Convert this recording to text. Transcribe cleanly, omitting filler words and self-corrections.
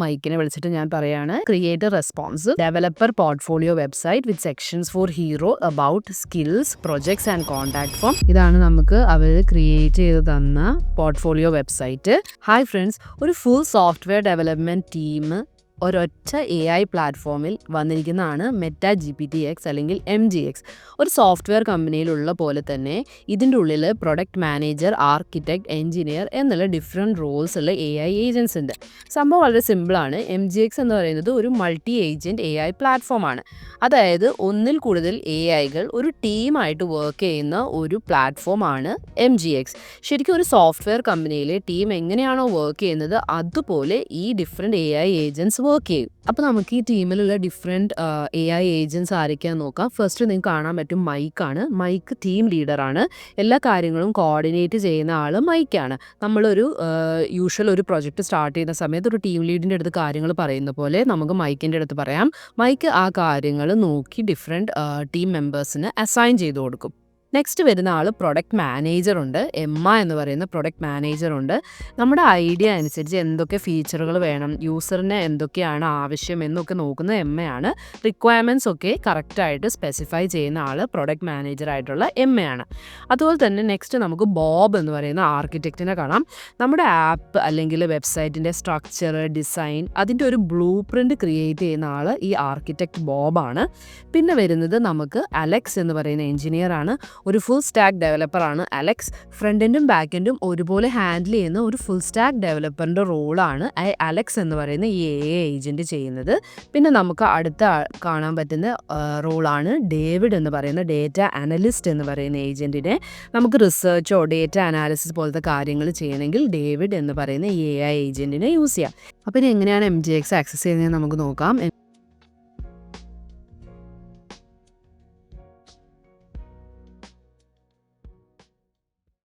മൈക്കിനെ വിളിച്ചിട്ട് ഞാൻ പറയാണ് create a response developer portfolio website with sections for hero about skills projects and contact form. ഇതാണ് നമുക്ക് അവർ ക്രിയേറ്റ് ചെയ്ത് തന്ന പോർട്ട്ഫോളിയോ വെബ്സൈറ്റ്. ഹായ് ഫ്രണ്ട്സ്, ഒരു ഫുൾ സോഫ്റ്റ്വെയർ ഡെവലപ്മെന്റ് ടീം ഒരൊറ്റ AI പ്ലാറ്റ്ഫോമിൽ വന്നിരിക്കുന്നതാണ് MetaGPT-X അല്ലെങ്കിൽ MGX. ഒരു സോഫ്റ്റ്വെയർ കമ്പനിയിലുള്ള പോലെ തന്നെ ഇതിൻ്റെ ഉള്ളിൽ പ്രൊഡക്റ്റ് മാനേജർ, ആർക്കിടെക്ട്, എഞ്ചിനീയർ എന്നുള്ള ഡിഫറെൻറ്റ് റോൾസ് ഉള്ള AI ഏജൻസ് ഉണ്ട്. സംഭവം വളരെ സിമ്പിളാണ്. MGX എന്ന് പറയുന്നത് ഒരു മൾട്ടി ഏജൻറ്റ് AI പ്ലാറ്റ്ഫോമാണ്. അതായത് ഒന്നിൽ കൂടുതൽ AIകൾ ഒരു ടീമായിട്ട് വർക്ക് ചെയ്യുന്ന ഒരു പ്ലാറ്റ്ഫോമാണ് MGX. ശരിക്കും ഒരു സോഫ്റ്റ്വെയർ കമ്പനിയിലെ ടീം എങ്ങനെയാണോ വർക്ക് ചെയ്യുന്നത് അതുപോലെ ഈ ഡിഫറെൻറ്റ് AI ഏജൻസ് വർക്ക് ചെയ്യും. അപ്പോൾ നമുക്ക് ഈ ടീമിലുള്ള ഡിഫറെൻറ്റ് AI ഏജൻസ് ആരൊക്കെയാണെന്ന് നോക്കാം. ഫസ്റ്റ് നിങ്ങൾക്ക് കാണാൻ പറ്റും മൈക്കാണ്. Mic team ലീഡറാണ്. എല്ലാ കാര്യങ്ങളും കോർഡിനേറ്റ് ചെയ്യുന്ന ആൾ മൈക്കാണ്. നമ്മളൊരു യൂഷ്വൽ ഒരു പ്രൊജക്റ്റ് സ്റ്റാർട്ട് ചെയ്യുന്ന സമയത്ത് ഒരു ടീം ലീഡിൻ്റെ അടുത്ത് കാര്യങ്ങൾ പറയുന്ന പോലെ നമുക്ക് മൈക്കിൻ്റെ അടുത്ത് പറയാം. മൈക്ക് ആ കാര്യങ്ങൾ നോക്കി ഡിഫറെൻറ്റ് ടീം മെമ്പേഴ്സിന് അസൈൻ ചെയ്ത് കൊടുക്കും. നെക്സ്റ്റ് വരുന്ന ആൾ പ്രൊഡക്റ്റ് മാനേജറുണ്ട്. എമ്മ എന്ന് പറയുന്ന പ്രൊഡക്റ്റ് മാനേജറുണ്ട്. നമ്മുടെ ഐഡിയ അനുസരിച്ച് എന്തൊക്കെ ഫീച്ചറുകൾ വേണം, യൂസറിന് എന്തൊക്കെയാണ് ആവശ്യം എന്നൊക്കെ നോക്കുന്ന എമ്മയാണ്. റിക്വയർമെൻറ്റ്സ് ഒക്കെ കറക്റ്റായിട്ട് സ്പെസിഫൈ ചെയ്യുന്ന ആൾ പ്രൊഡക്റ്റ് മാനേജറായിട്ടുള്ള എമ്മയാണ്. അതുപോലെ തന്നെ നെക്സ്റ്റ് നമുക്ക് ബോബ് എന്ന് പറയുന്ന ആർക്കിടെക്റ്റിനെ കാണാം. നമ്മുടെ ആപ്പ് അല്ലെങ്കിൽ വെബ്സൈറ്റിൻ്റെ സ്ട്രക്ചർ, ഡിസൈൻ, അതിൻ്റെ ഒരു ബ്ലൂ പ്രിൻറ്റ് ക്രിയേറ്റ് ചെയ്യുന്ന ആൾ ഈ ആർക്കിടെക്റ്റ് ബോബാണ്. പിന്നെ വരുന്നത് നമുക്ക് അലക്സ് എന്ന് പറയുന്ന എഞ്ചിനീയറാണ്. ഒരു ഫുൾ സ്റ്റാക്ക് ഡെവലപ്പറാണ് അലക്സ്. ഫ്രണ്ട് എൻഡും ബാക്ക് എൻഡും ഒരുപോലെ ഹാൻഡിൽ ചെയ്യുന്ന ഒരു ഫുൾ സ്റ്റാക്ക് ഡെവലപ്പറിൻ്റെ റോളാണ് അലക്സ് എന്ന് പറയുന്ന ഈ AI ഏജൻറ്റ് ചെയ്യുന്നത്. പിന്നെ നമുക്ക് അടുത്ത കാണാൻ പറ്റുന്ന റോളാണ് ഡേവിഡ് എന്ന് പറയുന്ന ഡേറ്റ അനലിസ്റ്റ് എന്ന് പറയുന്ന ഏജൻറ്റിനെ. നമുക്ക് റിസർച്ചോ ഡേറ്റ അനാലിസിസ് പോലത്തെ കാര്യങ്ങൾ ചെയ്യണമെങ്കിൽ ഡേവിഡ് എന്ന് പറയുന്ന AI ഏജൻറ്റിനെ യൂസ് ചെയ്യാം. അപ്പോൾ ഇനി എങ്ങനെയാണ് MGX ആക്സസ് ചെയ്യുന്നത് നമുക്ക് നോക്കാം.